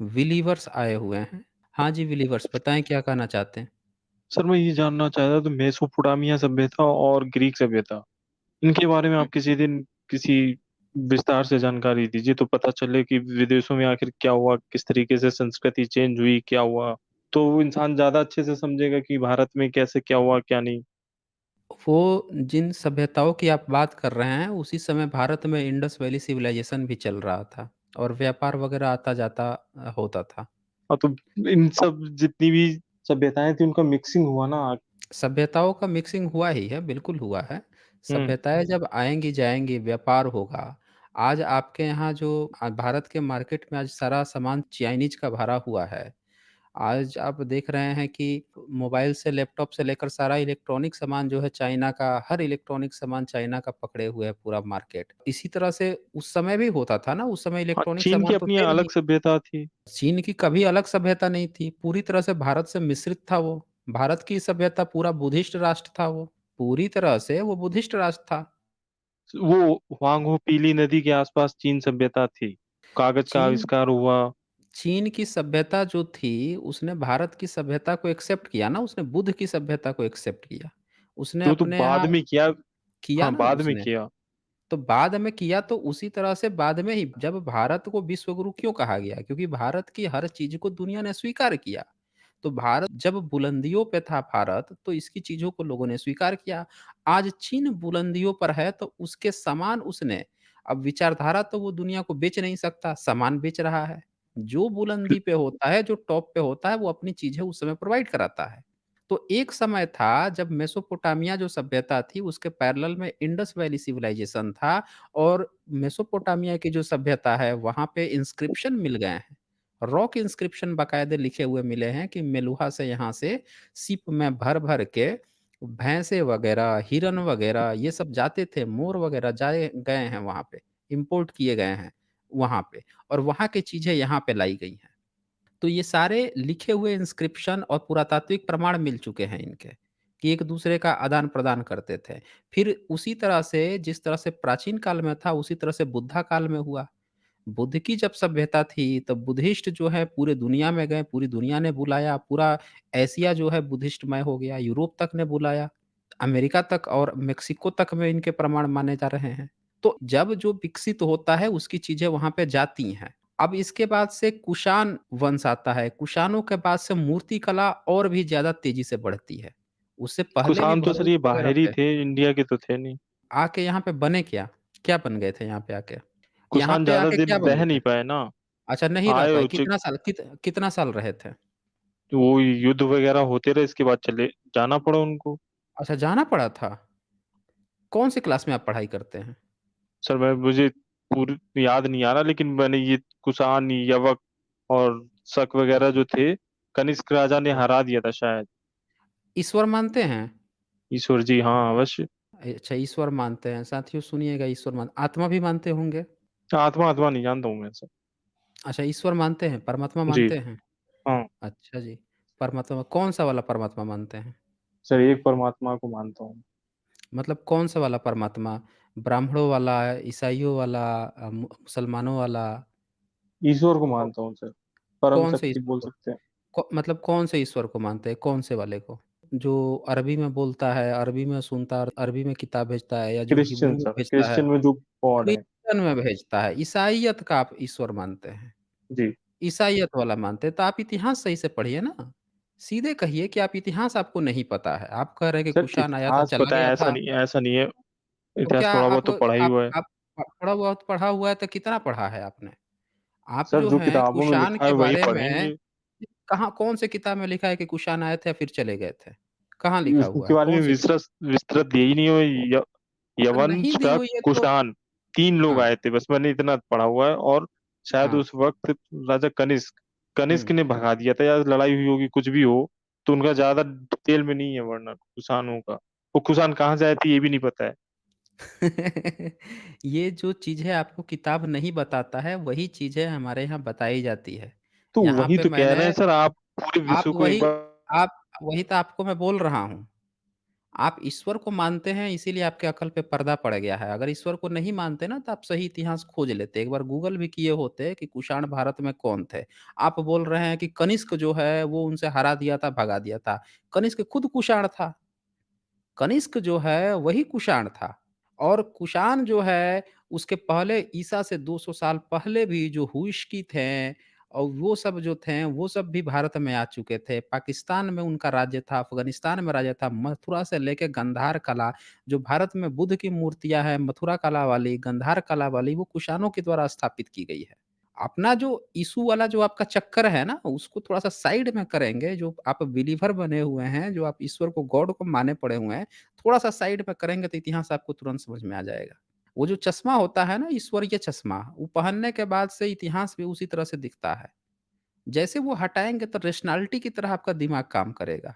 Believers आए हुए हैं। हाँ जी, बिलीवर्स बताएँ क्या कहना चाहते हैं? सर मैं ये जानना चाह रहा था, मेसोपोटामिया सभ्यता और ग्रीक सभ्यता, इनके बारे में हुँ। आप किसी दिन किसी विस्तार से जानकारी दीजिए, तो पता चले कि विदेशों में आखिर क्या हुआ, किस तरीके से संस्कृति चेंज हुई, क्या हुआ। तो वो इंसान ज्यादा अच्छे से समझेगा कि भारत में कैसे क्या हुआ क्या नहीं। वो जिन सभ्यताओं की आप बात कर रहे हैं, उसी समय भारत में इंडस वैली सिविलाइज़ेशन भी चल रहा था और व्यापार वगैरह आता-जाता होता था। हाँ, तो इन सब जितनी भी सभ्यताएं थी उनका मिक्सिंग हुआ ना। सभ्यताओं का मिक्सिंग हुआ ही है, बिल्कुल हुआ है। हम्म। सभ्यताएँ जब आएँगी, जाएँगी, व्यापार होगा। आज आपके यहाँ जो भारत के मार्केट में आज सारा सामान चाइनीज़ का भरा हुआ है। आज आप देख रहे हैं कि मोबाइल से, लैपटॉप से लेकर सारा इलेक्ट्रॉनिक सामान जो है चाइना का, हर इलेक्ट्रॉनिक सामान चाइना का पकड़े हुए है पूरा मार्केट। इसी तरह से उस समय भी होता था ना, उस समय हाँ, इलेक्ट्रॉनिक चीन की सामान तो अपनी थे नहीं। अलग सभ्यता थी। चीन की कभी अलग सभ्यता नहीं थी, पूरी तरह से भारत से मिश्रित था वो। भारत की सभ्यता पूरा बुद्धिस्ट राष्ट्र था वो, पूरी तरह से वो बुद्धिस्ट राष्ट्र था। वो हुआंग हो पीली नदी के आसपास चीन सभ्यता थी, कागज का चीन आविष्कार हुआ। चीन की सभ्यता जो थी, उसने भारत की सभ्यता को एक्सेप्ट किया ना, उसने बुद्ध की सभ्यता को एक्सेप्ट किया। उसने तो अपने बाद यहाँ में किया। किया हाँ, ना बाद में उसने। किया। तो बाद में किया तो उसी तरह से बाद में ही जब भारत को विश्व गुरु क्यों कहा गया? क्योंकि भारत की हर चीज़ को दुनिया ने स्वीकार किया। तो भारत जब बुलंदियों पे था भारत, तो इसकी चीज़ों को लोगों ने स्वीकार किया। आज चीन बुलंदियों पर है तो उसके समान उसने अब विचारधारा तो वो दुनिया को बेच नहीं सकता, सामान बेच रहा है। जो बुलंदी पे होता है, जो टॉप पे होता है, वो अपनी चीज़ें उस समय प्रोवाइड कराता है। तो एक समय था जब मेसोपोटामिया जो सभ्यता थी उसके पैरेलल में इंडस वैली सिविलाइजेशन था और मेसोपोटामिया की जो सभ्यता है वहाँ पे इंस्क्रिप्शन मिल गए हैं। रॉक इंस्क्रिप्शन बाकायदे लिखे हुए मिले हैं कि मेलुहा से यहाँ से शिप में भर-भर के भैंसे वगैरह, हिरन वगैरह ये सब जाते थे, मोर वगैरह जाए गए हैं वहाँ पे, इम्पोर्ट किए गए हैं वहाँ पे और वहाँ की चीज़ें यहाँ पे लाई गई हैं। तो ये सारे लिखे हुए इंस्क्रिप्शन और पुरातात्विक प्रमाण मिल चुके हैं इनके, कि एक-दूसरे का आदान-प्रदान करते थे। फिर उसी तरह से जिस तरह से प्राचीन काल में था, उसी तरह से बुद्धा काल में हुआ। बुद्ध की जब सभ्यता थी, तब बुद्धिस्ट जो है पूरे दुनिया में गए, पूरी दुनिया ने बुलाया, पूरा एशिया जो है बुद्धिस्टमय हो गया, यूरोप तक ने बुलाया, अमेरिका तक और मेक्सिको तक में इनके प्रमाण माने जा रहे हैं। तो जब जो विकसित होता है, उसकी चीज़ें वहाँ पे जाती हैं। अब इसके बाद से कुषाण वंश आता है, कुषाणों के बाद से मूर्ति कला और भी ज़्यादा तेज़ी से बढ़ती है। उससे पहले भी कुषाण तो सर भरूच ये वगैरह बाहरी थे। थे, इंडिया के तो थे नहीं। आके यहाँ पे बने क्या? क्या बन गए थे यहाँ पे आके? यहाँ कुषाण पे ज्यादा आके क्या दिन बने रह थे? नहीं पाए ना। अच्छा नहीं रह आए पाए, उचित। कितना साल रहे थे? वो युद्ध वगैरह होते रहे, इसके बाद चले जाना पड़ा उनको। अच्छा जाना पड़ा था? कौन से क्लास में आप पढ़ाई करते हैं? सर मैं मुझे पूरी याद नहीं आ रहा, लेकिन मैंने ये कुषाण, यवक और शक वगैरह जो थे, कनिष्क राजा ने अच्छा। हरा दिया था शायद। ईश्वर मानते हैं? ईश्वर जी, हाँ अवश्य। अच्छा ईश्वर मानते हैं। साथियों सुनिएगा ईश्वर आत्मा भी मानते होंगे? आत्मा आत्मा नहीं जानता हूँ मैं सर। अच्छा ईश्वर मानते हैं, परमात्मा जी। मानते हैं? हाँ। अच्छा जी। परमात्मा कौन-सा वाला परमात्मा मानते हैं? सर एक परमात्मा को मानता हूँ। मतलब कौन-सा वाला परमात्मा? ब्राह्मणों वाला, ईसाइयों वाला मुसलमानों वाला? ईश्वर को कौ मानता हूँ सर। परम कौन से शक्ति ईश्वर बोल को? सकते हैं। मतलब कौन से ईश्वर को मानते हैं? कौन से वाले को? जो अरबी में बोलता है, अरबी में सुनता है, अरबी में किताब भेजता है या जो क्रिश्चियन हिब्रू में सर, भेजता है, क्रिश्चियन में जो गॉड है। क्रिश्चियन में भेजता है, ईसाइयत का आप ईश्वर मानते हैं। जी। ईसाइयत वाला मानते हैं, तो आप इतिहास सही से पढ़िए ना। सीधे कहिए कि आप इतिहास आपको नहीं पता है। आप कह रहे हैं कि सर कुषाण आया था, इतिहास चला पता गया है, था। ऐसा नहीं है। तो इतिहास क्या थोड़ा बहुत तो पढ़ा ही हुआ है। आप थोड़ा बहुत पढ़ा हुआ है तो कितना पढ़ा है आपने? आप सर जो जो हैं किताबों में कुषाण लिखा है के वही बारे में पढ़ेंगे। कहाँ कौन से किताब में लिखा है कि कुषाण आए थे और फिर चले गए थे? कहाँ लिखा हुआ उसके है? बारे में कौन-सी विस्तृत विस्तृत दी ही नहीं हो। तो यवन, नहीं दी शक, हुई है तो कुषाण, तीन लोग हाँ, आए थे, बस मैंने इतना पढ़ा हुआ है। और शायद हाँ। उस वक्त राजा कनिष्क कनिष्क हुँ। ने भगा दिया था, या लड़ाई हुई होगी, कुछ भी हो। तो उनका ज्यादा डिटेल में नहीं है वर्णन कुषाणों का। वो कुषाण कहाँ से आए थे ये भी नहीं पता है। ये जो चीज़ें आपको किताब नहीं बताता है, वही चीज़ें हमारे यहाँ बताई जाती है। तो यहाँ वही पे तो कह मैंने रहे हैं सर, आप पूरे आप विश्व को एक वही बार। आप वही तो आपको मैं बोल रहा हूँ। आप ईश्वर को मानते हैं इसीलिए आपके अकल पे पर्दा पड़ गया है। अगर ईश्वर को नहीं मानते ना तो आप सही इतिहास खोज लेते। एक बार गूगल भी किए होते कि कुषाण भारत में कौन थे। आप बोल रहे हैं कि कनिष्क जो है वो उनसे हरा दिया था, भगा दिया था। कनिष्क खुद कुषाण था। कनिष्क जो है वही कुषाण था और कुषाण जो है उसके पहले ईसा से 200 साल पहले भी जो हुइश्की थे और वो सब जो थे वो सब भी भारत में आ चुके थे। पाकिस्तान में उनका राज्य था, अफ़गानिस्तान में राज्य था, मथुरा से लेके गांधार कला जो भारत में बुद्ध की मूर्तियाँ हैं, मथुरा कला वाली, गांधार कला वाली वो कुषाणों के द्वारा स्थापित की गई है। अपना जो इश्यू वाला जो आपका चक्कर है ना, उसको थोड़ा-सा साइड में करेंगे, जो आप बिलीवर बने हुए हैं, जो आप ईश्वर को गॉड को माने पड़े हुए हैं, थोड़ा-सा साइड में करेंगे तो इतिहास आपको तुरंत समझ में आ जाएगा। वो जो चश्मा होता है ना ईश्वरीय चश्मा, वो पहनने के बाद से इतिहास भी उसी तरह से दिखता है। जैसे वो हटाएँगे तो रैशनैलिटी की तरह आपका दिमाग काम करेगा।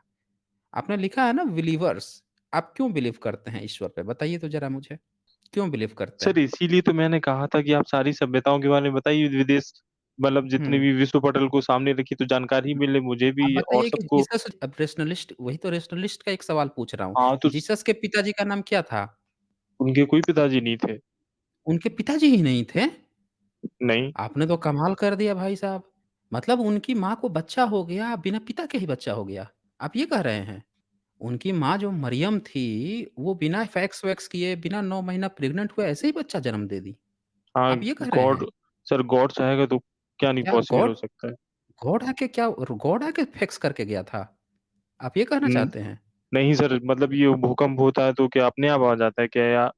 आपने लिखा है ना बिलीवर्स, आप क्यों बिलीव करते हैं ईश्वर पे? बताइए तो ज़रा मुझे, क्यों बिलीव करते सर हैं? इसीलिए तो मैंने कहा था कि आप सारी सभ्यताओं के बारे में बताइए, विदेश मतलब जितने हुँ। भी विश्व पटल को सामने रखी तो जानकारी मिले मुझे आप भी और बताइए कि सबको। जीसस अब रेशनलिस्ट वही तो रेशनलिस्ट का एक सवाल पूछ रहा हूँ। हाँ, तो जीसस के पिताजी का नाम क्या था? उनके कोई पिताजी नहीं थे। उनके पिताजी ही नहीं थे? नहीं। आपने तो कमाल कर दिया भाई साहब। मतलब उनकी माँ को बच्चा हो गया, बिना पिता के ही बच्चा हो गया। आप ये कह रहे हैं? उनकी माँ जो मरियम थी, वो बिना फैक्स-वैक्स किए, बिना 9 महीना प्रेग्नेंट हुए ऐसे ही बच्चा जन्म दे दी। हाँ, आप ये कह रहे गॉड हैं? सर गॉड चाहेगा तो क्या नहीं क्या पॉसिबल गॉड हो सकता है। गॉड आके फैक्स करके गया था? आप ये कहना हुँ, चाहते हैं? नहीं सर मतलब ये भूकंप होता है तो क्या अपने आप आ जाता है क्या, या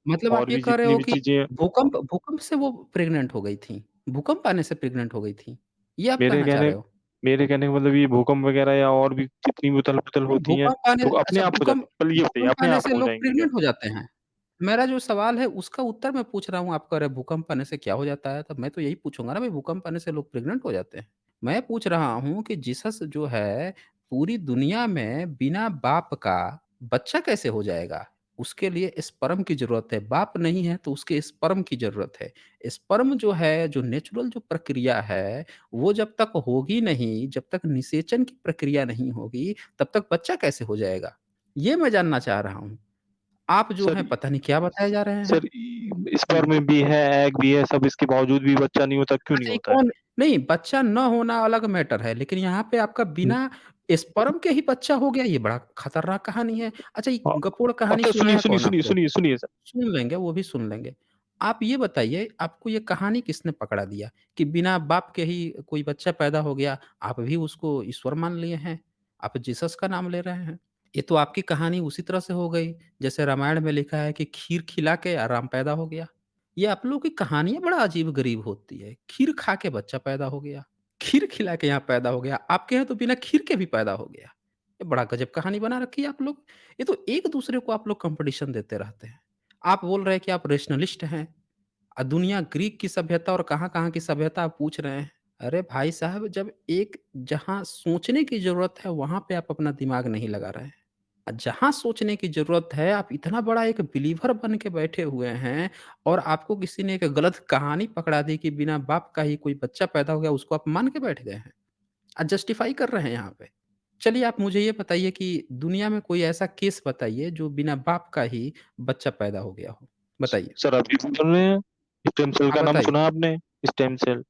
मतलब आप और ये भी कह रहे जितनी हो भी कि चीज़ें। भूकंप भूकंप से वो प्रेग्नेंट हो गई थी? भूकंप आने से प्रेग्नेंट हो गई थी? ये आप मेरे कहना चाह कहने रहे हो? मेरे कहने का मतलब ये भूकंप वगैरह या और भी जितनी भी उथल-पुथल नहीं होती हैं, भूकंप आने तो अपने अच्छा आप हो जाती भूकंप है। पहले ये बताइए भूकंप अपने आने आप से हो लोग जाएँगी क्या? प्रेग्नेंट हो जाते हैं? मेरा जो सवाल है उसका उत्तर मैं पूछ रहा हूँ, आप कह रहे हैं भूकंप आने से क्या हो जाता है? तब मैं तो यही पूछूँगा ना भई भूकंप आने से लोग प्रेग्नेंट हो जाते हैं? मैं पूछ रहा हूँ कि जीसस जो है पूरी दुनिया में बिना बाप का बच्चा कैसे हो जाएगा? उसके लिए स्पर्म की ज़रूरत है, बाप नहीं है तो उसके स्पर्म की ज़रूरत है। स्पर्म जो है, जो नेचुरल जो प्रक्रिया है, वो जब तक होगी नहीं, जब तक निषेचन की प्रक्रिया नहीं होगी, तब तक बच्चा कैसे हो जाएगा? ये मैं जानना चाह रहा हूँ। आप जो सर हैं पता नहीं क्या बताए जा रहे हैं। सर हुँ। स्पर्म भी है, एग भी है, सब इसके बावजूद भी बच्चा नहीं होता, क्यों नहीं अच्छा ये होता है? कौन नहीं बच्चा ना होना अलग मैटर है, लेकिन यहाँ पे आपका हुँ, बिना स्पर्म के ही बच्चा हो गया, ये बड़ा खतरनाक कहानी है। अच्छा ये हाँ। गपोड़ कहानी अच्छा सुने हैं कौन आप लोग? सुनिए सर। सुन लेंगे, वो भी सुन लेंगे। आप ये बताइए, आपको ये कहानी किसने पकड़ा दिया कि बिना बाप के ही कोई बच्चा पैदा हो गया, आप भी उसको ईश्वर मान लिए हैं, आप जीसस का नाम ले रहे हैं। ये तो आपकी कहानी उसी तरह से हो गई, जैसे रामायण में लिखा है कि खीर खिला के राम पैदा हो गया। ये आप लोगों की कहानियाँ बड़ा अजीब-गरीब होती है। खीर खा के बच्चा पैदा हो गया, खीर खिला के यहाँ पैदा हो गया, आपके यहाँ तो बिना खीर के भी पैदा हो गया। ये बड़ा गज़ब कहानी बना रखी है आप लोग। ये तो एक-दूसरे को आप लोग कॉम्पिटिशन देते रहते हैं। आप बोल रहे हैं कि आप रैशनलिस्ट हैं दुनिया ग्रीक की सभ्यता और कहाँ-कहाँ की सभ्यता आप पूछ रहे हैं। अरे भाई साहब जब एक जहाँ सोचने की ज़रूरत है वहाँ पे आप अपना दिमाग नहीं लगा रहे हैं। जहाँ सोचने की ज़रूरत है आप इतना बड़ा एक बिलीवर बन के बैठे हुए हैं और आपको किसी ने एक गलत कहानी पकड़ा दी कि बिना बाप का ही कोई बच्चा पैदा हो गया उसको आप मान के बैठ गए हैं। जस्टिफाई कर रहे हैं यहाँ पे। चलिए आप मुझे ये बताइए कि दुनिया में कोई ऐसा केस बताइए जो बिना बाप का ही बच्चा पैदा हो गया हो? बताइए। सर अभी बोल रहे हैं, स्टेम सेल हाँ, का नाम बताइए। सुना आपने? स्टेम सेल,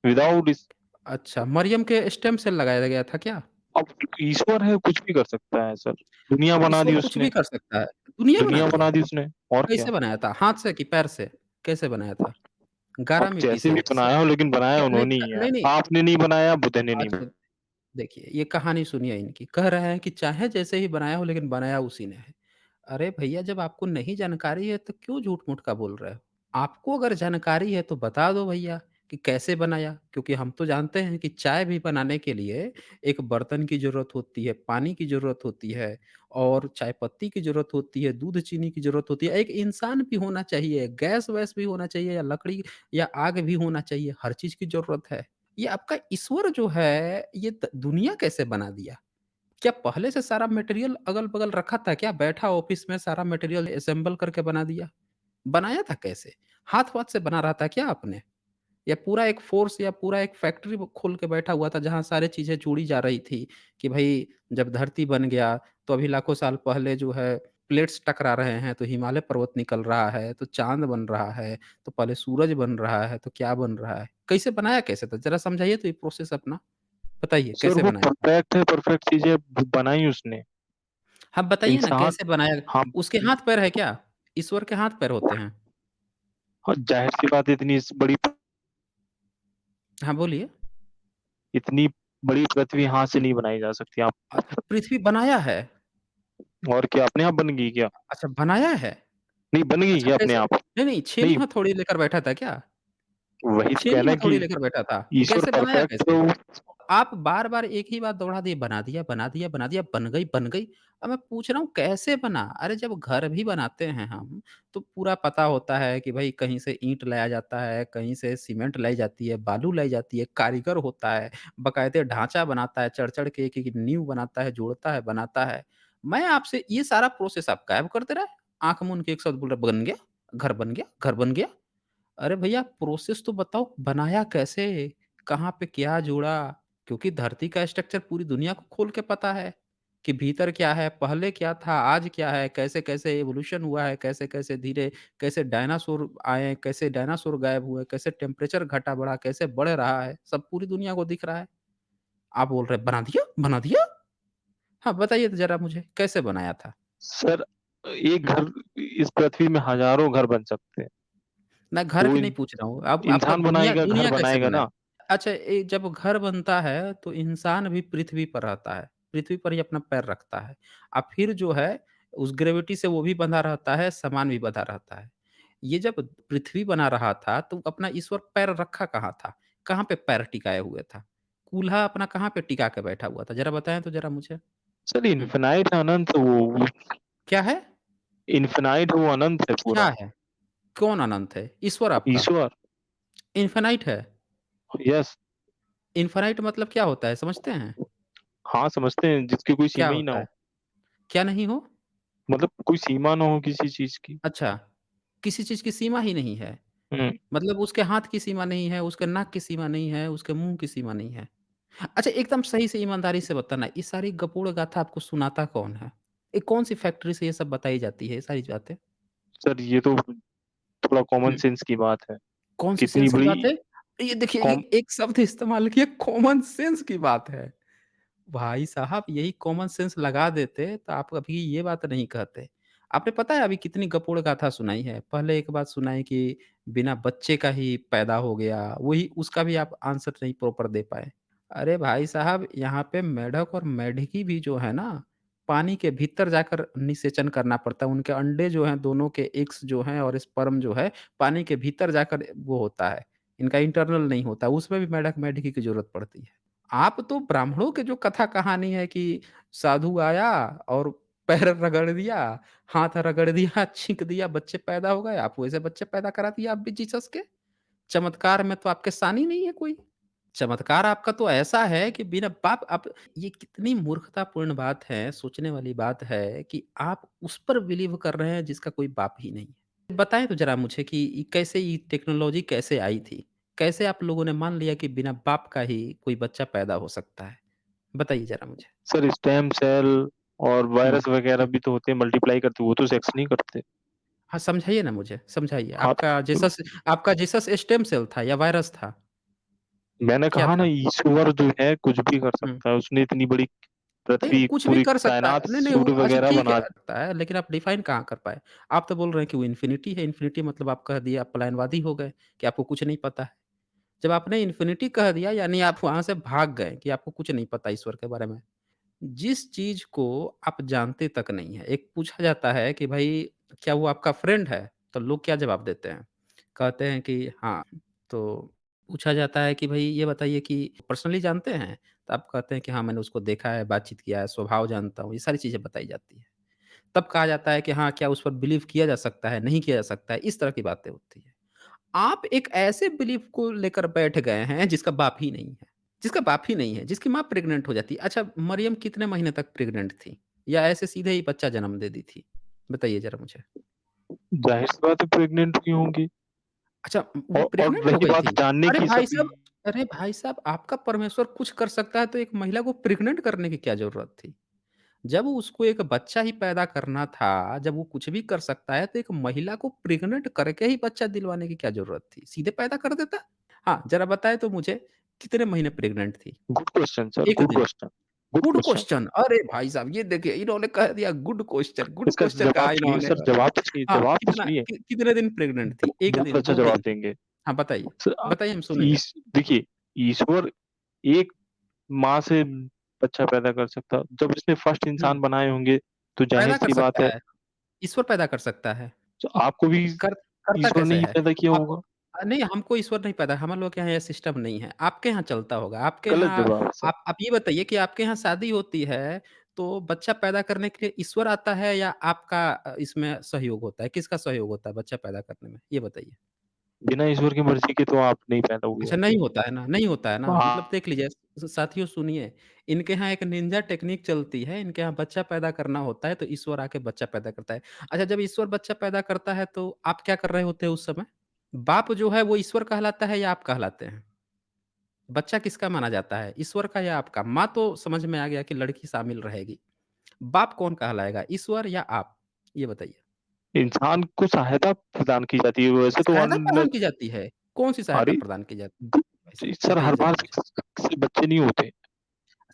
विदाउट इस अच्छा, मरियम के स्टेम सेल लगाया गया था क्या? अब ईश्वर है, कुछ भी कर सकता है सर। दुनिया बना ईश्वर दी कुछ भी उसने, कर सकता है। दुनिया बना दुनिया दिया? बना दी उसने, और क्या? कैसे बनाया था? हाथ से कि पैर से? कैसे बनाया था? गारा अब मिट्टी जैसे भी से? बनाया हो लेकिन बनाया क्या नहीं उन्होंने ही है। नहीं, नहीं। आपने नहीं बनाया, बुद्ध ने नहीं अच्छा, देखिए ये कहानी सुनिए इनकी। कह रहे हैं कि चाहे जैसे ही बनाया हो लेकिन बनाया उसी ने है। अरे भैया जब आपको नहीं जानकारी है तो क्यों झूठ-मूठ का बोल रहे हो? आपको अगर जानकारी है तो बता दो भैया कि कैसे बनाया? क्योंकि हम तो जानते हैं कि चाय भी बनाने के लिए एक बर्तन की ज़रूरत होती है, पानी की ज़रूरत होती है और चाय पत्ती की ज़रूरत होती है, दूध चीनी की ज़रूरत होती है। एक इंसान भी होना चाहिए, गैस-वैस भी होना चाहिए या लकड़ी या आग भी होना चाहिए, हर चीज़ की ज़रूरत है। ये आपका ईश्वर जो है, ये दुनिया कैसे बना दिया? क्या पहले से सारा मटेरियल अगल-बगल रखा था क्या? बैठा ऑफ़िस में सारा मटेरियल असेंबल करके बना दिया? बनाया था कैसे? हाथ-वाथ से बना रहा था क्या आपने? या पूरा एक फ़ोर्स या पूरा एक फैक्ट्री वो खोल के बैठा हुआ था जहाँ सारी चीज़ें जोड़ी जा रही थी कि भई जब धरती बन गया तो अभी लाखों साल पहले जो है प्लेट्स टकरा रहे हैं, तो हिमालय पर्वत निकल रहा है, तो चाँद बन रहा है, तो पहले सूरज बन रहा है, तो क्या बन रहा है? कैसे बनाया कैसे था? ज़रा समझाइए तो ये प्रोसेस अपना, बताइए सर कैसे वो बनाया? परफेक्ट है, परफेक्ट चीज़ें बनाई उसने। हाँ, बताइए ना इंसान कैसे बनाया? हाँ, उसके हाथ-पैर है क्या? ईश्वर के हाथ-पैर होते हैं। और ज़ाहिर-सी बात है हाँ, बोलिए। इतनी बड़ी पृथ्वी हाथ से नहीं बनाई जा सकती। आप अच्छा, पृथ्वी बनाया है? और क्या अपने आप बन गई क्या? अच्छा, बनाया है? नहीं बन गई अच्छा क्या अपने कैसे? आप? नहीं, नहीं, 6 नहीं, हथौड़ी लेकर बैठा था क्या? वही तो 6 कहना है कि हथौड़ी लेकर बैठा था। ईश्वर कैसे बनाया परफेक्ट कैसे? तो आप बार-बार एक ही बात दोहरा दिए, बना दिया, बना दिया, बना दिया, बन गई, बन गई। अब मैं पूछ रहा हूँ कैसे बना? अरे जब घर भी बनाते हैं हम, तो पूरा पता होता है कि भई कहीं से ईंट लाया जाता है, कहीं से सीमेंट लाई जाती है, बालू लाई जाती है, कारीगर होता है, बाकायदे ढाँचा बनाता है, चढ़-चढ़ के एक-एक नींव बनाता है, जोड़ता है, बनाता है। मैं आपसे ये सारा प्रोसेस आप गायब कर दे रहे हैं। आँख मूंद के एक शब्द बोल रहे, "बन गया, घर बन गया, घर बन गया।" अरे भैया प्रोसेस तो बताओ बनाया कैसे? कहाँ पे क्या जोड़ा? क्योंकि धरती का स्ट्रक्चर पूरी दुनिया को खोल के पता है, कि भीतर क्या है, पहले क्या था, आज क्या है, कैसे-कैसे इवोल्यूशन हुआ है, कैसे-कैसे धीरे कैसे डायनासोर आए, कैसे डायनासोर गायब हुए, कैसे टेम्परेचर घटा-बढ़ा, कैसे बढ़ रहा है, सब पूरी दुनिया को दिख रहा है। आप बोल रहे हैं बना दिया? बना दिया? हाँ, बताइए तो ज़रा मुझे कैसे बनाया था? सर एक हुँ, घर इस पृथ्वी में हज़ारों घर बन सकते हैं। मैं घर वो की नहीं इन पूछ रहा हूँ, अब आपका इंसान दुनिया बनाएगा, घर दुनिया कैसे बनाएगा बनाया? ना। अच्छा जब घर बनता है तो इंसान भी पृथ्वी पर रहता है, पृथ्वी पर ही अपना पैर रखता है। फिर जो है उस ग्रेविटी से वो भी बंधा रहता है, सामान भी बंधा रहता है। ये जब पृथ्वी बना रहा था तो अपना ईश्वर पैर रखा कहाँ था? कहाँ पे पैर टिकाए हुए था? कूल्हा अपना कहाँ पे टिका के बैठा हुआ था? ज़रा बताएँ तो ज़रा मुझे? सर हुँ, इन्फिनाइट है, अनंत है वो क्या है? इन्फिनाइट है, वो अनंत है क्या पूरा। है? कौन अनंत है? ईश्वर आपका ईश्वर इन्फिनाइट है? यस इन्फिनाइट मतलब क्या होता है समझते हैं? हाँ, समझते हैं जिसकी कोई क्या सीमा ही ना होता हो। है? क्या नहीं हो? मतलब कोई सीमा ना हो किसी चीज़ की। अच्छा, किसी चीज़ की सीमा ही नहीं है। हुँ, मतलब उसके हाथ की सीमा नहीं है, उसके नाक की सीमा नहीं है, उसके मुँह की सीमा नहीं है। अच्छा एकदम सही से ईमानदारी से बताना, ये सारी गपूड़ गाथा आपको सुनाता कौन है? ये कौन-सी फैक्ट्री से ये सब बताई जाती है, ये सारी बातें? सर ये तो थोड़ा कॉमन हुँ, सेंस की बात है। कौन-सी कितनी सेंस की बड़ी बात है? ये देखिए ये कॉम एक शब्द इस्तेमाल किया कॉमन सेंस की बात है। भाई साहब यही कॉमन सेंस लगा देते तो आप अभी ये बात नहीं कहते। आपने पता है अभी कितनी गपोड़ गाथा सुनाई है। पहले एक बात सुनाई कि बिना बच्चे का ही पैदा हो गया, वही उसका भी आप आंसर नहीं प्रॉपर दे पाए। अरे भाई साहब यहाँ पे मेढक और मेढकी भी जो है ना, पानी के भीतर जाकर निषेचन करना पड़ता है। उनके अंडे जो हैं दोनों के एग्स जो हैं और स्पर्म जो है पानी के भीतर जाकर वो होता है। इनका इंटरनल नहीं होता, उसमें भी मेढक-मेढकी की ज़रूरत पड़ती है। आप तो ब्राह्मणों के जो कथा कहानी है कि साधु आया और पैर रगड़ दिया, हाथ रगड़ दिया, छींक दिया, बच्चे पैदा हो गए। आप वैसे बच्चे पैदा करा दिए आप भी जीसस के। चमत्कार में तो आपके सानी नहीं है कोई। चमत्कार आपका तो ऐसा है कि बिना बाप आप ये कितनी मूर्खतापूर्ण बात है, सोचने वाली बात है कि आप उस पर बिलीव कर रहे हैं जिसका कोई बाप ही नहीं है। बताएँ तो ज़रा मुझे कि कैसे ये टेक्नोलॉज़ी कैसे आई थी? कैसे आप लोगों ने मान लिया कि बिना बाप का ही कोई बच्चा पैदा हो सकता है? बताइए ज़रा मुझे? सर स्टेम सेल और हुँ, वायरस वगैरह हुँ। भी तो होते हैं, मल्टीप्लाई करते, वो तो सेक्स नहीं करते। हाँ, समझाइए ना मुझे, समझाइए। हाँ, तो आपका जीसस स्टेम सेल था या वायरस था? मैंने क्या कहा ना था? ईश्वर जो है कुछ भी कर हुँ। सकता है। उसने इतनी बड़ी नहीं, पृथ्वी, कुछ भी पूरी कर सकता है। कायनात, नहीं, नहीं वो सूर्य अच्छा वगैरह ठीक है बना सकता है, लेकिन आप डिफाइन कहाँ कर पाए? आप तो बोल रहे हैं कि वो इन्फिनिटी है, इन्फिनिटी मतलब आप कह दिए आप पलायनवादी हो गए कि आपको कुछ नहीं पता है। जब आपने इन्फिनिटी कह दिया यानी आप वहाँ से भाग गए कि आपको कुछ नहीं पता ईश्वर के बारे में। जिस चीज़ को आप जानते तक नहीं है, एक पूछा जाता है कि भाई क्या वो आपका फ्रेंड है? तो लोग क्या जवाब देते हैं? कहते हैं कि हाँ, तो पूछा जाता है कि भई ये बताइए कि पर्सनली जानते हैं? तो आप कहते हैं कि हाँ, मैंने उसको देखा है, बातचीत किया है, स्वभाव जानता हूँ, ये सारी चीज़ें बताई जाती हैं। तब कहा जाता है कि हाँ, क्या उस पर बिलीव किया जा सकता है, नहीं किया जा सकता है, इस तरह की बातें होती हैं। आप एक ऐसे बिलीफ को लेकर बैठ गए हैं जिसका बाप ही नहीं है। जिसका बाप ही नहीं है, जिसकी माँ प्रेग्नेंट हो जाती है। अच्छा मरियम कितने महीने तक प्रेग्नेंट थी? या ऐसे सीधे ही बच्चा जन्म दे दी थी? बताइए ज़रा मुझे? ज़ाहिर-सी बात है प्रेग्नेंट हुई होंगी। अच्छा, वो और प्रेग्नेंट हो रही गई बात थी? जानने अरे की भाई सभी। साहब अरे भाई साहब, आपका परमेश्वर कुछ कर सकता है तो एक महिला को प्रेग्नेंट करने की क्या ज़रूरत थी? जब उसको एक बच्चा ही पैदा करना था, जब वो कुछ भी कर सकता है, तो एक महिला को प्रेग्नेंट करके ही बच्चा दिलवाने की क्या ज़रूरत थी? सीधे पैदा कर देता। हाँ, ज़रा बताएँ तो मुझे, कितने महीने प्रेग्नेंट थी? गुड क्वेश्चन सर, 1 गुड दिन। Question, good good question. Question. अरे भाई साहब, ये देखिए इन्होंने कह दिया गुड इसका क्वेश्चन जवाब कहा सुनिए इन्होंने। सर, हाँ, जवाब तो कितना सुनिए। कितने दिन प्रेग्नेंट थी? 1 बहुत दिन, अच्छा 2 जवाब दिन? देंगे। हाँ, बताइए। सर आप बताइए, हम सुनेंगे। देखिए, ईश्वर एक माँ से बच्चा पैदा कर सकता। जब इसने फर्स्ट हुँ, इंसान बनाए होंगे, तो पैदा कर ज़ाहिर-सी बात सकता है, है। ईश्वर पैदा कर सकता है। तो आपको भी कर करता ईश्वर ने कैसे ही है? पैदा किया आप होगा। नहीं, हमको ईश्वर नहीं पैदा, हम लोग के यहाँ ये सिस्टम नहीं है। आपके यहाँ चलता होगा। आपके गलत यहाँ जवाब है सर। आप ये बताइए कि आपके यहाँ शादी होती है, तो बच्चा पैदा करने के लिए ईश्वर आता है या आपका इसमें सहयोग होता है? किसका सहयोग होता है बच्चा पैदा करने में? ये बताइए। बिना ईश्वर की मर्ज़ी के तो आप नहीं पैदा हुए अच्छा, होंगे। नहीं होता है ना, नहीं होता है ना, मतलब हाँ, देख लीजिए साथियों सुनिए, इनके यहाँ एक निंजा टेक्निक चलती है, इनके यहाँ बच्चा पैदा करना होता है तो ईश्वर आके बच्चा पैदा करता है। अच्छा, जब ईश्वर बच्चा पैदा करता है तो आप क्या कर रहे होते हैं उस समय? बाप जो है वो ईश्वर कहलाता है या आप कहलाते हैं? बच्चा किसका माना जाता है, ईश्वर का या आपका? माँ तो समझ में आ गया कि लड़की शामिल रहेगी। बाप कौन कहलाएगा, ईश्वर या आप? ये बताइए। इंसान को सहायता प्रदान की जाती है, वैसे तो सहायता अन्न। प्रदान की जाती है? कौन-सी सहायता अरे! प्रदान की जाती ग है भाई साहब? सर बताइए हर ज़रा बार मुझे। सेक्स से बच्चे नहीं होते।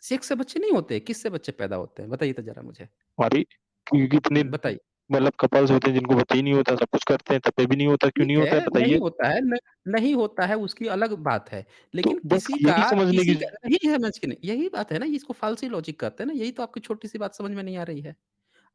सेक्स से बच्चे नहीं होते? किससे बच्चे पैदा होते हैं? बताइए तो ज़रा मुझे। अरे! क्योंकि इतने बताइए। मतलब कपल्स होते हैं जिनको बच्चे ही नहीं होता, सब कुछ करते हैं, तब पे भी नहीं होता, क्यों ठीक नहीं होता है है, नहीं बताइए? होता है नहीं होता है उसकी अलग बात है। तो लेकिन बस यही समझने किसी की। का नहीं समझ के नहीं यही बात है ना, इसको फाल्सी लॉजिक कहते हैं ना, यही तो आपकी छोटी-सी बात समझ में नहीं आ रही है।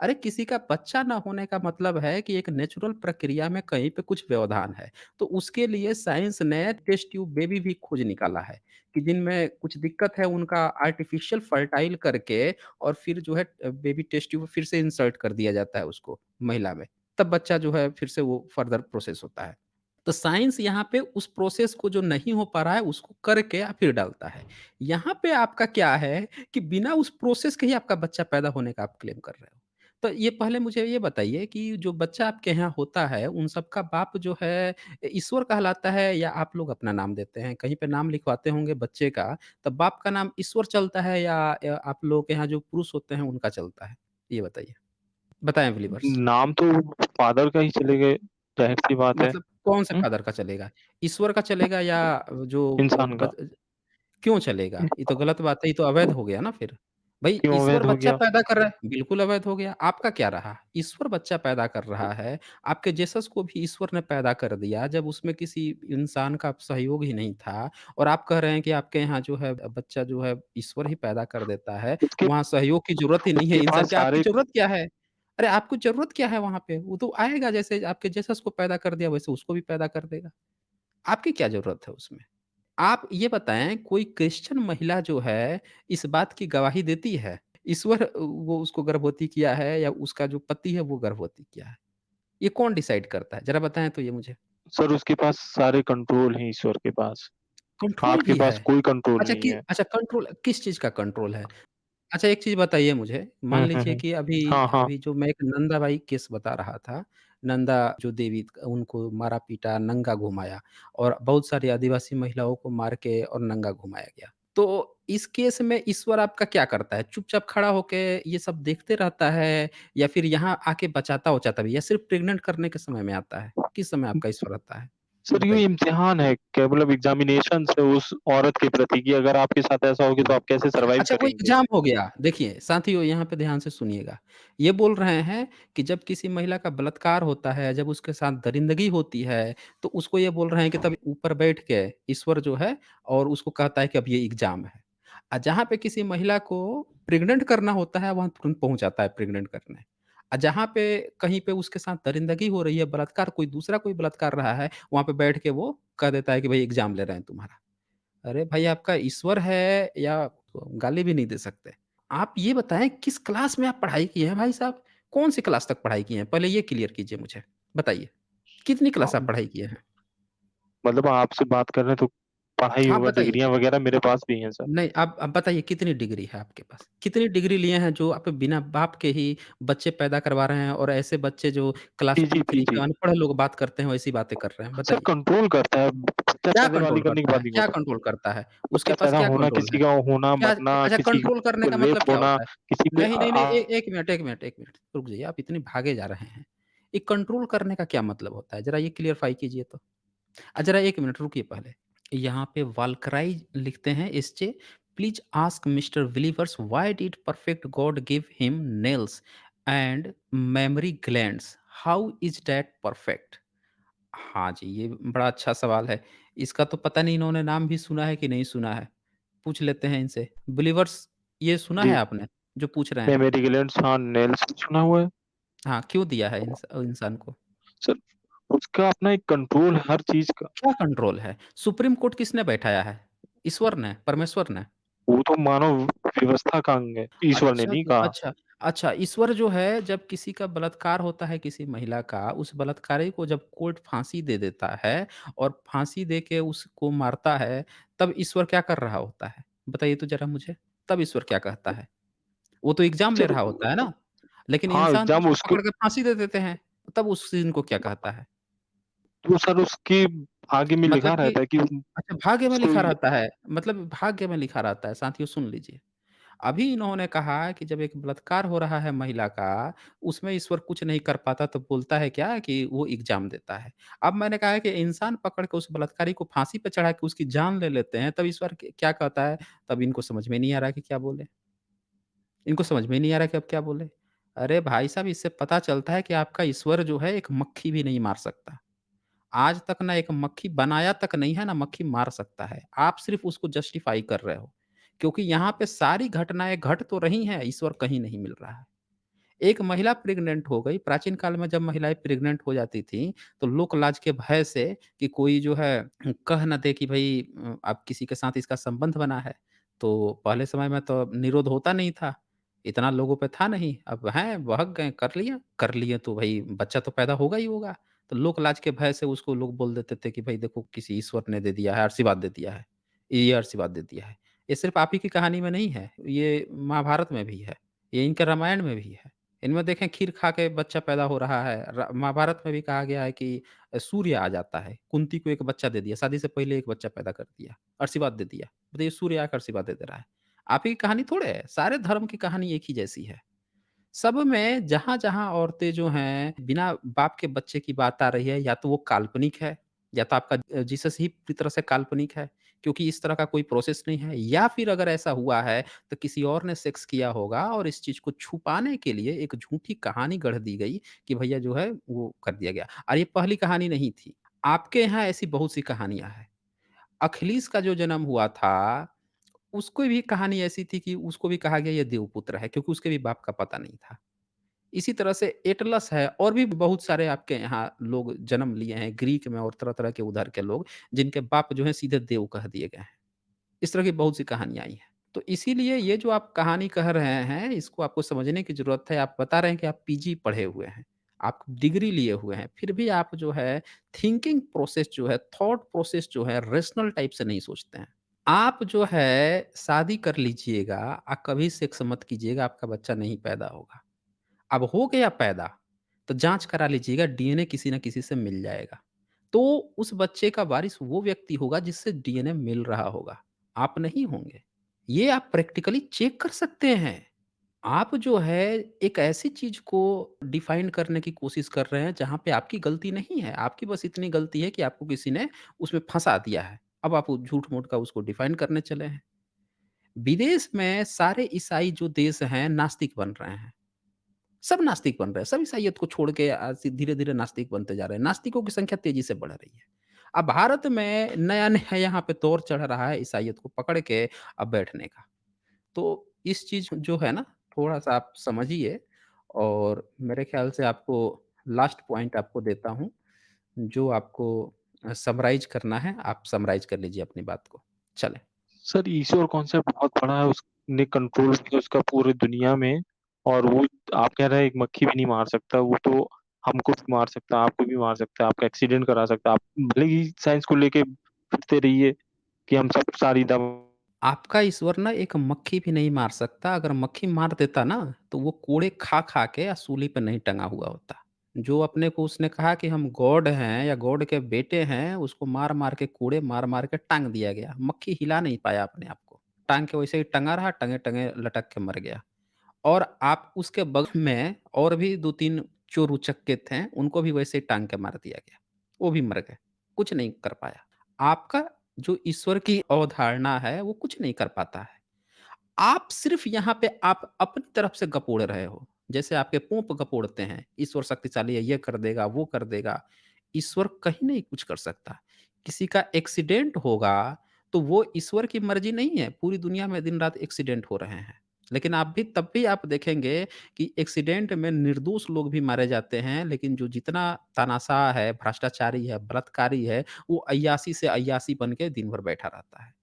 अरे किसी का बच्चा ना होने का मतलब है कि एक नेचुरल प्रक्रिया में कहीं पे कुछ व्यवधान है। तो उसके लिए साइंस ने टेस्ट ट्यूब बेबी भी खोज निकाला है, कि जिनमें कुछ दिक्कत है उनका आर्टिफ़िशियल फर्टाइल करके और फिर जो है बेबी टेस्ट ट्यूब फिर से इंसर्ट कर दिया जाता है उसको महिला में। तब बच्चा जो है फिर से वो फर्दर प्रोसेस होता है। तो साइंस यहाँ पे उस प्रोसेस को जो नहीं हो पा रहा है उसको करके फिर डालता है। यहाँ पे आपका क्या है कि बिना उस प्रोसेस के ही आपका बच्चा पैदा होने का आप क्लेम कर रहे हो। तो ये पहले मुझे ये बताइए कि जो बच्चा आपके यहाँ होता है, उन सबका बाप जो है ईश्वर कहलाता है या आप लोग अपना नाम देते हैं? कहीं पे नाम लिखवाते होंगे बच्चे का, तब बाप का नाम ईश्वर चलता है या आप लोगों के यहाँ जो पुरुष होते हैं उनका चलता है? ये बताइए। बताएँ बिलीवर्स। नाम तो फादर का ही चलेगा, ज़ाहिर-सी बात है। मतलब कौन से हुँ, फादर का चलेगा? ईश्वर का चलेगा या जो इंसान का। क्यों चलेगा? ये तो गलत बात है, ये तो अवैध हो गया ना फिर। भई क्यों ईश्वर अवैध हो बच्चा गया? पैदा कर रहा है, बिल्कुल अवैध हो गया। आपका क्या रहा? ईश्वर बच्चा पैदा कर रहा है, आपके जीसस को भी ईश्वर ने पैदा कर दिया, जब उसमें किसी इंसान का सहयोग ही नहीं था और आप कह रहे हैं कि आपके यहाँ जो है बच्चा जो है ईश्वर ही पैदा कर देता है, उसके वहाँ सहयोग की ज़रूरत ही नहीं है उसके इंसान पास की, आपकी सारे। ज़रूरत क्या है? अरे आपको ज़रूरत क्या है वहाँ पे? वो तो आएगा जैसे आपके जीसस को पैदा कर दिया वैसे उसको भी पैदा कर देगा। आपकी क्या ज़रूरत है उसमें? आप ये बताएँ कोई क्रिश्चियन महिला जो है, इस बात की गवाही देती है, ईश्वर वो उसको गर्भवती किया है या उसका जो पति है वो गर्भवती किया है? ये कौन डिसाइड करता है? ज़रा बताएँ तो ये मुझे। सर उसके पास सारे कंट्रोल हैं ईश्वर के पास। कंट्रोल आपके भी पास है। कोई कंट्रोल नहीं है। अच्छा कंट्रोल किस चीज़ का कंट्रोल है? अच्छा एक चीज़ बताइए मुझे, मान हुँ, हुँ, लीजिए हुँ। कि अभी हाँ, हाँ। अभी जो मैं एक नंदाबाई केस बता रहा था, नंदा जो देवी उनको मारा-पीटा, नंगा घुमाया और बहुत सारी आदिवासी महिलाओं को मार के और नंगा घुमाया गया। तो इस केस में ईश्वर आपका क्या करता है? चुपचाप खड़ा होके ये सब देखते रहता है या फिर यहाँ आके बचाता-वचाता भी है या सिर्फ़ प्रेग्नेंट करने के समय में आता है? किस समय आपका ईश्वर आता है? सर ये बताइए। इम्तिहान है, क्या मतलब एग्ज़ामिनेशंस है उस औरत के प्रति कि अगर आपके साथ ऐसा होगा तो आप कैसे सर्वाइव अच्छा वो करेंगे? एग्ज़ाम हो गया। देखिए, साथियों यहाँ पे ध्यान से सुनिएगा। ये बोल रहे हैं कि जब किसी महिला का बलात्कार होता है, जब उसके साथ दरिंदगी होती है, तो उसको ये बोल रहे हैं कि तब ऊपर बैठ के ईश्वर जो है और उसको कहता है कि अब ये एग्ज़ाम है। जहाँ पे किसी महिला को प्रेग्नेंट करना होता है, वहाँ तुरंत पहुँच जाता है प्रेग्नेंट करने। जहाँ पे कहीं पे उसके साथ दरिंदगी हो रही है, बलात्कार कोई दूसरा कोई बलात्कार रहा है, वहाँ पे बैठ के वो कह देता है कि भई एग्ज़ाम ले रहे हैं तुम्हारा। अरे भाई आपका ईश्वर है या गाली भी नहीं दे सकते। आप ये बताएँ किस क्लास में आप पढ़ाई किए हैं भाई साहब? कौन-सी क्लास तक पढ़ाई किए हैं? पहले ये क्लियर कीजिए मुझे, बताइए। कितनी क्लास आप अ, पढ़ाई किए हैं? मतलब आपसे बात कर रहे हैं तो पढ़ाई आप होगा, बताइए। डिग्रियाँ वगैरह मेरे पास भी हैं सर। नहीं, आप अब बताइए कितनी डिग्री है आपके पास? कितनी डिग्री लिए हैं जो आप बिना बाप के ही बच्चे पैदा करवा रहे हैं और ऐसे बच्चे जो क्लास पीजी, 2-3 के पीजी। अनपढ़ लोग बात करते हैं, वैसी बातें कर रहे हैं? सर बताइए। कंट्रोल करता है, बच्चा क्या पैदा वाली कंट्रोल करने की करता बात है? नहीं बोल क्या रहा। कंट्रोल करता है? बच्चा उसके पास पैदा क्या होना, कंट्रोल किसी है? का होना, क्या मरना, अच्छा किसी कंट्रोल करने को का मतलब रेप क्या होना, होता है? किसी पे नहीं, नहीं, नहीं, 1 मिनट, 1 मिनट, 1 मिनट, रुक जाइए, आप इतनी भागे जा रहे हैं। ये कंट्रोल करने का क्या मतलब होता है? ज़रा ये क्लियरफाई कीजिए तो। ज़रा 1 मिनट रुकिए पहले। यहाँ पे वाल्कराई लिखते हैं SJ, please ask mister believers why did perfect God give him nails and mammary glands? How is that perfect? हाँ जी, ये बड़ा अच्छा सवाल है। इसका तो पता नहीं इन्होंने नाम भी सुना है कि नहीं सुना है। पूछ लेते हैं इनसे। बिलीवर्स ये सुना है जी, आपने, जो पूछ रहे हैं? मेमोरी ग्लैंड्स हाँ, नेल्स सुना हुआ है। हाँ, क्यों दिया है इंसान को? सर, उसका अपना एक कंट्रोल है हर चीज़ का। क्या कंट्रोल है? सुप्रीम कोर्ट किसने बैठाया है? ईश्वर ने, परमेश्वर ने? वो तो मानव व्यवस्था का अंग है, ईश्वर ने अच्छा नहीं जी, कहा। अच्छा। अच्छा, ईश्वर जो है जब किसी का बलात्कार होता है किसी महिला का, उस बलात्कारी को जब कोर्ट फांसी दे देता है और फांसी दे के उसको मारता है, तब ईश्वर क्या कर रहा होता है? बताइए तो ज़रा मुझे? तब ईश्वर क्या कहता है? वो तो एग्ज़ाम ले सर रहा होता है ना? लेकिन हाँ, इंसान तो एग्ज़ाम उसको उसको पकड़ के फांसी दे देते हैं, तब उस सीन को क्या कहता है? तो सर उसके भाग्य में मतलब लिखा कि रहता है कि अच्छा भाग्य में उसको लिखा ये रहता है, मतलब भाग्य में लिखा रहता है, साथियों सुन लीजिए। अभी इन्होंने कहा कि जब एक बलात्कार हो रहा है महिला का, उसमें ईश्वर कुछ नहीं कर पाता तो बोलता है क्या कि वो एग्ज़ाम देता है। अब मैंने कहा है कि इंसान पकड़ के उस बलात्कारी को फांसी पे चढ़ा के उसकी जान ले लेते हैं, तब ईश्वर क्या कहता है? तब इनको समझ में नहीं आ रहा कि क्या बोलें? इनको समझ में ही नहीं आ रहा कि अब क्या बोलें? अरे भाई साहब इससे पता चलता है कि आपका ईश्वर जो है एक मक्खी भी नहीं मार सकता। आज तक ना एक मक्खी बनाया तक नहीं है, ना मक्खी मार सकता है। आप सिर्फ़ उसको जस्टिफ़ाई कर रहे हो। क्योंकि यहाँ पे सारी घटनाएँ घट तो रही हैं, ईश्वर कहीं नहीं मिल रहा है। एक महिला प्रेग्नेंट हो गई, प्राचीन काल में जब महिलाएँ प्रेग्नेंट हो जाती थीं, तो लोक लाज के भय से कि कोई जो है कह ना दे कि भई अब किसी के साथ इसका संबंध बना है। तो पहले समय में तो निरोध होता नहीं था, इतना लोगों पे था नहीं। अब हैं, बहक गए, कर लिए तो भई बच्चा तो पैदा होगा ही होगा। तो लोक लाज के भय से उसको लोग बोल देते थे कि भई देखो किसी ईश्वर ने दे दिया है, आशीर्वाद दे दिया है। ये आशीर्वाद दे दिया है। ये सिर्फ़ आप ही की कहानी में नहीं है, ये महाभारत में भी है, ये इनके रामायण में भी है। इनमें देखें खीर खा के बच्चा पैदा हो रहा है। महाभारत में भी कहा गया है कि सूर्य आ जाता है। कुंती को एक बच्चा दे दिया, शादी से पहले एक बच्चा पैदा कर दिया, आशीर्वाद दे दिया। बताइए सूर्य आकर आशीर्वाद दे दे रहा है। आप ही की कहानी थोड़े है, सारे धर्म की कहानी एक ही जैसी है। सब में जहाँ-जहाँ औरतें जो हैं, बिना बाप के बच्चे की बात आ रही है, या तो वो काल्पनिक है, या तो आपका जीसस ही पूरी तरह से काल्पनिक है, क्योंकि इस तरह का कोई प्रोसेस नहीं है। या फिर अगर ऐसा हुआ है, तो किसी और ने सेक्स किया होगा और इस चीज़ को छुपाने के लिए एक झूठी कहानी गढ़ दी गई कि भैया जो है, वो कर दिया गया। और ये पहली कहानी नहीं थी। आपके यहाँ ऐसी बहुत सी कहानियाँ हैं। अखिलीस का जो जन्म हुआ था, उसको भी कहानी ऐसी थी कि उसको भी कहा गया ये देवपुत्र है, क्योंकि उसके भी बाप का पता नहीं था। इसी तरह से एटलस है और भी बहुत सारे आपके यहाँ लोग जन्म लिए हैं ग्रीक में और तरह-तरह के उधर के लोग, जिनके बाप जो हैं सीधे देव कह दिए गए हैं। इस तरह की बहुत सी कहानियाँ आई हैं। तो इसीलिए ये जो आप कहानी कह रहे हैं, इसको आपको समझने की ज़रूरत है। आप बता रहे हैं कि आप पीजी पढ़े हुए हैं, आप डिग्री लिए हुए हैं, फिर भी आप जो है थिंकिंग प्रोसेस जो है, थॉट प्रोसेस जो है रेशनल टाइप से नहीं सोचते हैं। आप जो है शादी कर लीजिएगा, कभी सेक्स मत कीजिएगा, आपका बच्चा नहीं पैदा होगा। अब हो गया पैदा, तो जाँच करा लीजिएगा डीएनए किसी न किसी से मिल जाएगा। तो उस बच्चे का वारिस वो व्यक्ति होगा जिससे डीएनए मिल रहा होगा, आप नहीं होंगे। ये आप प्रैक्टिकली चेक कर सकते हैं। आप जो है एक ऐसी चीज़ को डिफाइन करने की कोशिश कर रहे हैं जहाँ पे आपकी गलती नहीं है, आपकी बस इतनी गलती है कि आपको किसी ने उसमें फँसा दिया है। अब आप वो झूठ-मूठ का उसको डिफाइन करने चले हैं। विदेश में सारे ईसाई जो देश हैं नास्तिक बन रहे हैं। सब नास्तिक बन रहे हैं, सब ईसाइयत को छोड़ के धीरे-धीरे नास्तिक बनते जा रहे हैं। नास्तिकों की संख्या तेज़ी से बढ़ रही है। अब भारत में नया-नया यहाँ पे दौर चढ़ रहा है ईसाइयत को पकड़ के अब बैठने का। तो इस चीज़ जो है ना, थोड़ा-सा आप समझिए और मेरे ख़्याल से आपको लास्ट पॉइंट आपको देता हूँ, जो आपको समराइज़ करना है, आप समराइज़ कर लीजिए अपनी बात को। चलें। सर ईश्वर कॉन्सेप्ट बहुत बड़ा है, उसने कंट्रोल किया उसका पूरे दुनिया में और वो आप कह रहे हैं एक मक्खी भी नहीं मार सकता, वो तो हमको भी मार सकता है, आपको भी मार सकता है, आपका एक्सीडेंट करा सकता है, आप भले ही साइंस को लेके फिरते रहिए, कि हम सब सारी दवा आपका ईश्वर ना एक मक्खी भी नहीं मार सकता, अगर मक्खी मार देता ना, तो वो कोड़े खा-खा के सूली पे नहीं टंगा हुआ होता। जो अपने को उसने कहा कि हम गॉड हैं या गॉड के बेटे हैं, उसको मार-मार के कोड़े मार-मार के टाँग दिया गया। मक्खी हिला नहीं पाया अपने आप को। टाँग के वैसे ही टंगा रहा, टंगे-टंगे लटक के मर गया। और आप उसके बगल में और भी 2-3 चोर उचक्के थे, उनको भी वैसे ही टाँग के मार दिया गया। वो भी मर गए, कुछ नहीं कर पाया। आपका जो ईश्वर की अवधारणा है, वो कुछ नहीं कर पाता है। आप सिर्फ़ यहाँ पे आप अपनी तरफ से गपोड़ रहे हो। जैसे आपके पोंप गपोड़ते हैं, ईश्वर शक्तिशाली है, ये कर देगा, वो कर देगा। ईश्वर कहीं नहीं कुछ कर सकता। किसी का एक्सीडेंट होगा, तो वो ईश्वर की मर्ज़ी नहीं है। पूरी दुनिया में दिन-रात एक्सीडेंट हो रहे हैं। लेकिन आप भी तब भी आप देखेंगे कि एक्सीडेंट में निर्दोष लोग भी मारे जाते हैं, लेकिन जो जितना तानाशाह है, भ्रष्टाचारी है, बलात्कारी है, वो अय्याशी से अय्याशी बन के दिन भर बैठा रहता है।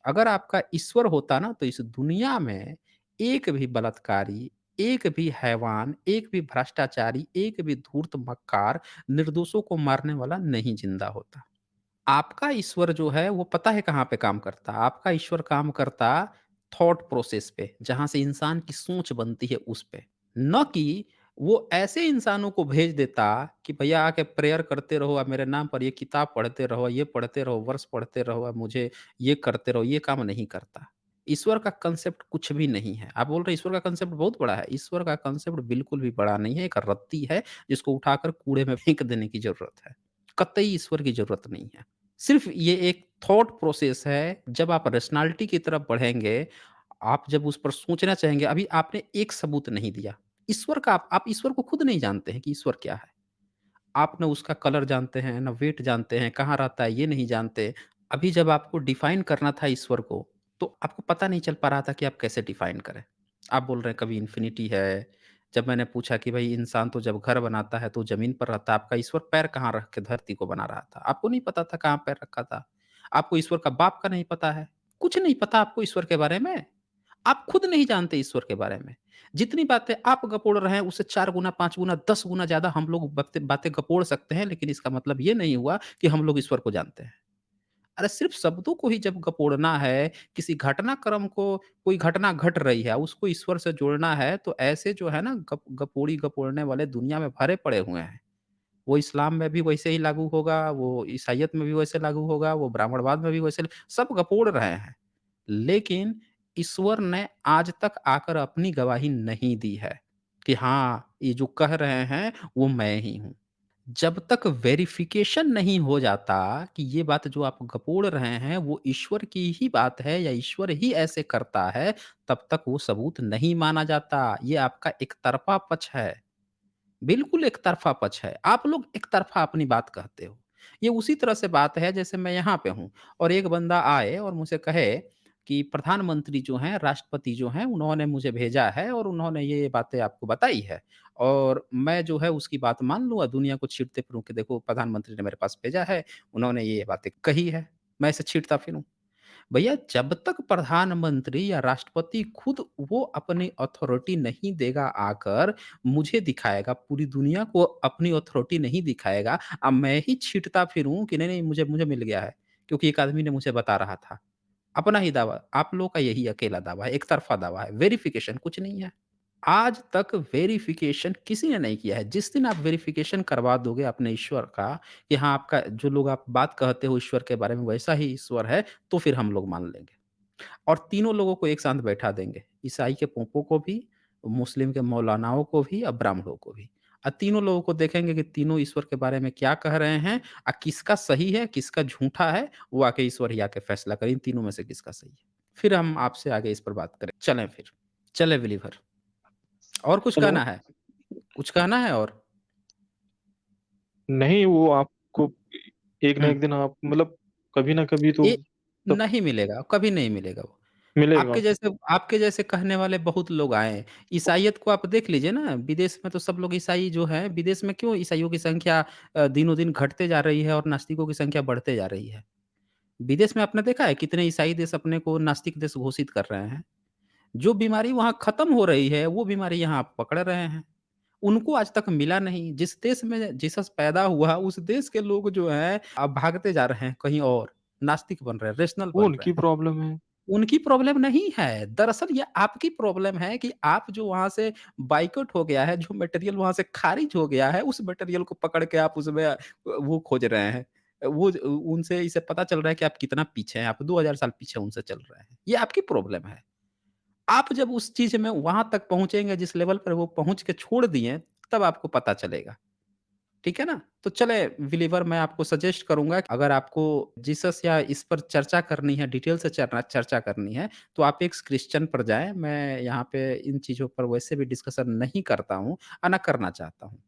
अगर आपका ईश्वर होता ना, तो इस दुनिया में एक भी बलात्कारी, एक भी हैवान, एक भी भ्रष्टाचारी, एक भी धूर्त मक्कार निर्दोषों को मारने वाला नहीं जिंदा होता। आपका ईश्वर जो है वो पता है कहाँ पे काम करता? आपका ईश्वर काम करता थॉट प्रोसेस पे, जहाँ से इंसान की सोच बनती है उस पे। ना कि वो ऐसे इंसानों को भेज देता कि भैया आके प्रेयर करते रहो, आप मेरे नाम पर ये किताब पढ़ते रहो, ये पढ़ते रहो, वर्ष पढ़ते रहो, अब मुझे ये करते रहो, ये काम नहीं करता। ईश्वर का कांसेप्ट कुछ भी नहीं है। आप बोल रहे हैं ईश्वर का कांसेप्ट बहुत बड़ा है, ईश्वर का कांसेप्ट बिल्कुल भी बड़ा नहीं है, एक रत्ती है जिसको उठाकर कूड़े में फेंक देने की ज़रूरत है। कतई ईश्वर की ज़रूरत नहीं है। सिर्फ़ ये एक थॉट प्रोसेस है, जब आप रैशनैलिटी की तरफ बढ़ेंगे, आप जब उस पर सोचना चाहेंगे, अभी आपने एक सबूत नहीं दिया। ईश्वर का आप ईश्वर को खुद नहीं जानते हैं कि ईश्वर क्या है। आप ना उसका कलर जानते हैं, ना वेट जानते हैं, कहाँ रहता है ये नहीं जानते। अभी जब आपको डिफ़ाइन करना था ईश्वर को, तो आपको पता नहीं चल पा रहा था कि आप कैसे डिफ़ाइन करें। आप बोल रहे हैं कभी इन्फिनिटी है, जब मैंने पूछा कि भई इंसान तो जब घर बनाता है तो ज़मीन पर रहता है, आपका ईश्वर पैर कहाँ रख के धरती को बना रहा था? आपको नहीं पता था कहाँ पैर रखा था। आपको ईश्वर का बाप का नहीं पता है। कुछ नहीं पता आपको ईश्वर के बारे में। आप खुद नहीं जानते ईश्वर के बारे में। जितनी बातें आप गपोड़ रहे हैं उससे 4 गुना, 5 गुना, 10 गुना ज़्यादा हम लोग बातें बातें गपोड़ सकते हैं, लेकिन इसका मतलब ये नहीं हुआ कि हम लोग ईश्वर को जानते हैं। अरे सिर्फ़ शब्दों को ही जब गपोड़ना है, किसी घटनाक्रम को कोई घटना घट रही है, उसको ईश्वर से जोड़ना है, तो ऐसे जो है ना गपोड़ी गपोड़ने वाले दुनिया में भरे पड़े हुए हैं। वो इस्लाम में भी वैसे ही लागू होगा, वो ईसाइयत में भी वैसे लागू होगा, वो ब्राह्मणवाद में भी वैसे सब गपोड़ रहे हैं। लेकिन ईश्वर ने आज तक आकर अपनी गवाही नहीं दी है कि हाँ, ये जो कह रहे हैं वो मैं ही हूँ। जब तक वेरिफिकेशन नहीं हो जाता कि ये बात जो आप गपोड़ रहे हैं वो ईश्वर की ही बात है या ईश्वर ही ऐसे करता है, तब तक वो सबूत नहीं माना जाता। ये आपका एक तरफ़ा पक्ष है। बिल्कुल एक तरफ़ा पक्ष है। आप लोग एक तरफ़ा अपनी बात कहते हो। ये उसी तरह से बात है जैसे मैं यहाँ पे हूँ और एक बंदा आए और मुझसे कहे कि प्रधानमंत्री जो हैं, राष्ट्रपति जो हैं, उन्होंने मुझे भेजा है और उन्होंने ये बातें आपको बताई है और मैं जो है उसकी बात मान लूँ और दुनिया को छीटते फिरूँ कि देखो प्रधानमंत्री ने मेरे पास भेजा है, उन्होंने ये बातें कही है। मैं ऐसे छीटता फिरूँ। भैया जब तक प्रधानमंत्री या राष्ट्रपति खुद वो अपनी अथॉरिटी नहीं देगा आकर मुझे दिखाएगा, पूरी दुनिया को अपनी अथॉरिटी नहीं दिखाएगा, अब मैं ही छींटता फिरूँ कि नहीं, नहीं मुझे मुझे मिल गया है, क्योंकि एक आदमी ने मुझे बता रहा था। अपना ही दावा, आप लोगों का यही अकेला दावा है, एक तरफ़ा दावा है, वेरिफ़िकेशन कुछ नहीं है। आज तक वेरिफ़िकेशन किसी ने नहीं किया है। जिस दिन आप वेरिफ़िकेशन करवा दोगे अपने ईश्वर का कि हाँ, आपका जो लोग आप बात कहते हो ईश्वर के बारे में वैसा ही ईश्वर है, तो फिर हम लोग मान लेंगे। और तीनों लोगों को एक साथ बैठा देंगे। ईसाई के पोपों को भी, मुस्लिम के मौलानाओं को भी और ब्राह्मणों को भी। तीनों लोगों को देखेंगे कि तीनों ईश्वर के बारे में क्या कह रहे हैं किसका सही है, किसका झूठा है, वो आके ईश्वर ही आके फैसला करे इन तीनों में से किसका सही है। फिर हम आपसे आगे इस पर बात करें। चलें फिर। चलें बिलीवर। और कुछ हेलो। कहना है? कुछ कहना है और? नहीं, वो आपको एक ना हुँ। एक दिन आप मतलब कभी ना कभी तो ये सब नहीं मिलेगा, कभी नहीं मिलेगा वो। मिलेगा। आपके जैसे कहने वाले बहुत लोग आए हैं। ईसाइयत को आप देख लीजिए ना, विदेश में तो सब लोग ईसाई जो हैं, विदेश में क्यों ईसाइयों की संख्या दिनों-दिन घटते जा रही है और नास्तिकों की संख्या बढ़ते जा रही है। विदेश में आपने देखा है कितने ईसाई देश अपने को नास्तिक देश घोषित कर रहे हैं। जो बीमारी वहाँ खत्म हो रही है, वो बीमारी यहाँ आप पकड़ रहे हैं। उनको आज तक मिला नहीं। जिस देश में जीसस पैदा हुआ, उस देश के लोग जो हैं अब भागते जा रहे हैं कहीं और। नास्तिक बन रहे हैं, रेशनल वो बन रहे उनकी हैं। प्रॉब्लम है। उनकी प्रॉब्लम नहीं है, दरअसल ये आपकी प्रॉब्लम है कि आप जो वहाँ से बायकॉट हो गया है, जो मटेरियल वहाँ से खारिज हो गया है, उस मटेरियल को पकड़ के आप उसमें वो खोज रहे हैं। वो ज उनसे इसे पता चल रहा है कि आप कितना पीछे हैं, आप 2000 साल पीछे उनसे चल रहे हैं। ये आपकी प्रॉब्लम है। आप जब उस चीज़ में वहाँ तक पहुँचेंगे जिस लेवल पर वो पहुँच के छोड़ दिए, तब आपको पता चलेगा। ठीक है ना? तो चलें बिलीवर मैं आपको सजेस्ट करूँगा कि अगर आपको जीसस या इस पर चर्चा करनी है, डिटेल से चरना चर्चा करनी है, तो आप एक क्रिश्चियन पर जाएँ। मैं यहाँ पे इन चीज़ों पर वैसे भी डिस्कशन नहीं करता हूँ, ना करना चाहता हूँ।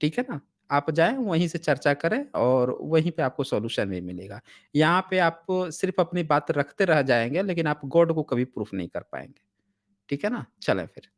ठीक है ना? आप जाएँ वहीं से चर्चा करें और वहीं पे आपको सॉल्यूशन भी मिलेगा। यहाँ पे आप सिर्फ़ अपनी बात रखते रह जाएँगे, लेकिन आप गॉड को कभी प्रूफ नहीं कर पाएँगे। ठीक है ना? चलें फिर।